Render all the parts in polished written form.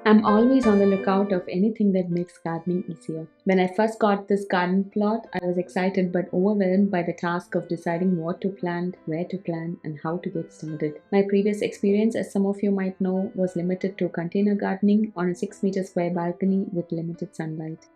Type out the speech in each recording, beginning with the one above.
I'm always on the lookout of anything that makes gardening easier. When I first got this garden plot, I was excited but overwhelmed by the task of deciding what to plant, where to plant, and how to get started. My previous experience, as some of you might know, was limited to container gardening on a 6-meter square balcony with limited sunlight.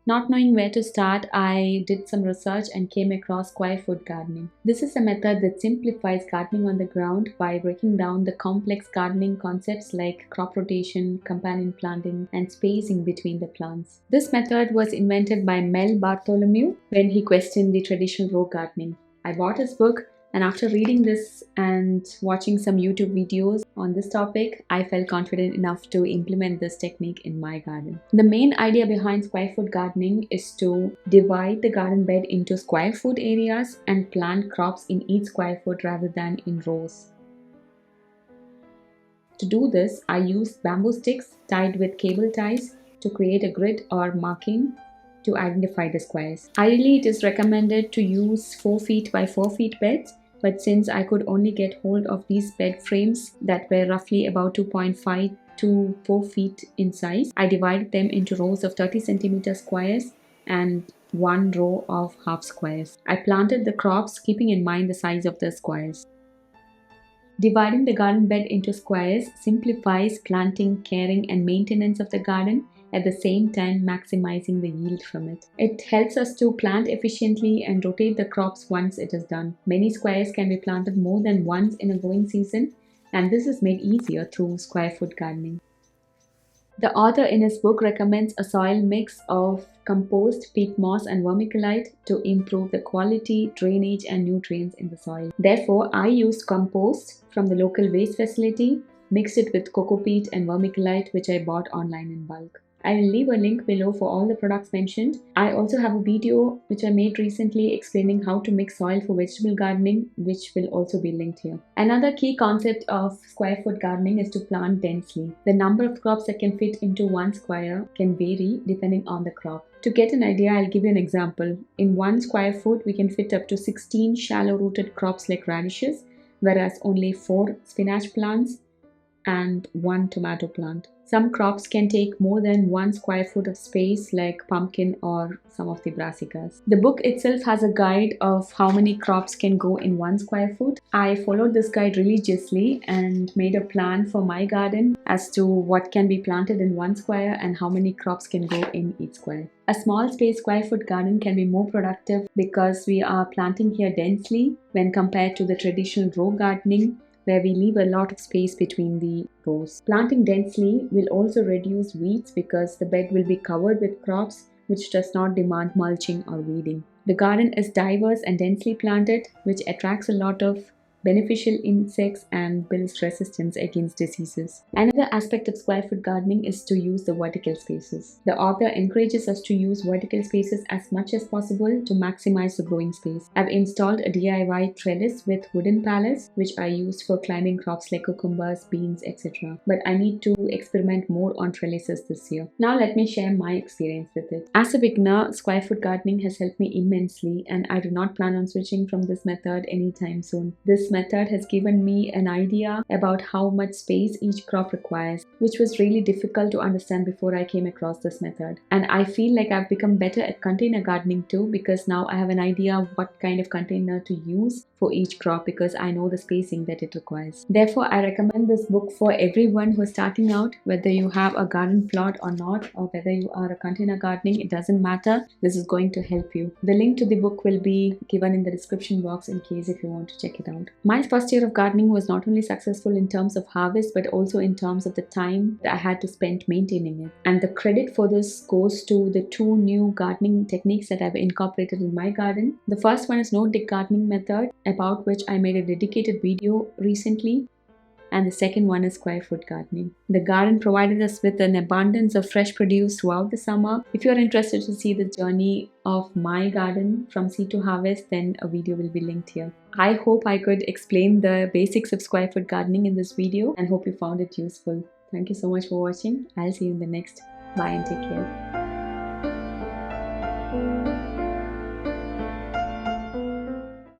Not knowing where to start, I did some research and came across square foot gardening. This is a method that simplifies gardening on the ground by breaking down the complex gardening concepts like crop rotation, companion planting, and spacing between the plants. This method was invented by Mel Bartholomew when he questioned the traditional row gardening. I bought his book, and after reading this and watching some YouTube videos on this topic, I felt confident enough to implement this technique in my garden. The main idea behind square foot gardening is to divide the garden bed into square foot areas and plant crops in each square foot rather than in rows. To do this, I used bamboo sticks tied with cable ties to create a grid or marking to identify the squares. Ideally, it is recommended to use 4 feet by 4 feet beds, but since I could only get hold of these bed frames that were roughly about 2.5 to 4 feet in size, I divided them into rows of 30 centimeter squares and one row of half squares. I planted the crops keeping in mind the size of the squares. Dividing the garden bed into squares simplifies planting, caring, and maintenance of the garden, at the same time maximizing the yield from it. It helps us to plant efficiently and rotate the crops once it is done. Many squares can be planted more than once in a growing season, and this is made easier through square foot gardening. The author in his book recommends a soil mix of compost, peat moss, and vermiculite to improve the quality, drainage, and nutrients in the soil. Therefore, I used compost from the local waste facility, mixed it with coco peat and vermiculite, which I bought online in bulk. I will leave a link below for all the products mentioned. I also have a video which I made recently explaining how to mix soil for vegetable gardening, which will also be linked here. Another key concept of square foot gardening is to plant densely. The number of crops that can fit into one square can vary depending on the crop. To get an idea, I'll give you an example. In 1 square foot, we can fit up to 16 shallow-rooted crops like radishes, whereas only 4 spinach plants and 1 tomato plant. Some crops can take more than 1 square foot of space like pumpkin or some of the brassicas. The book itself has a guide of how many crops can go in 1 square foot. I followed this guide religiously and made a plan for my garden as to what can be planted in 1 square and how many crops can go in each square. A small space square foot garden can be more productive because we are planting here densely when compared to the traditional row gardening, where we leave a lot of space between the rows. Planting densely will also reduce weeds because the bed will be covered with crops which does not demand mulching or weeding. The garden is diverse and densely planted, which attracts a lot of beneficial insects and builds resistance against diseases. Another aspect of square foot gardening is to use the vertical spaces. The author encourages us to use vertical spaces as much as possible to maximize the growing space. I've installed a DIY trellis with wooden pallets, which I use for climbing crops like cucumbers, beans, etc. But I need to experiment more on trellises this year. Now let me share my experience with it. As a beginner, square foot gardening has helped me immensely, and I do not plan on switching from this method anytime soon. This method has given me an idea about how much space each crop requires, which was really difficult to understand before I came across this method. And I feel like I've become better at container gardening too, because now I have an idea of what kind of container to use for each crop because I know the spacing that it requires. Therefore, I recommend this book for everyone who is starting out, whether you have a garden plot or not, or whether you are a container gardening, it doesn't matter. This is going to help you. The link to the book will be given in the description box in case if you want to check it out. My first year of gardening was not only successful in terms of harvest, but also in terms of the time that I had to spend maintaining it. And the credit for this goes to the 2 new gardening techniques that I've incorporated in my garden. The first one is no-dig gardening method, about which I made a dedicated video recently. And the second one is square foot gardening. The garden provided us with an abundance of fresh produce throughout the summer. If you're interested to see the journey of my garden from seed to harvest, then a video will be linked here. I hope I could explain the basics of square foot gardening in this video and hope you found it useful. Thank you so much for watching. I'll see you in the next. Bye and take care.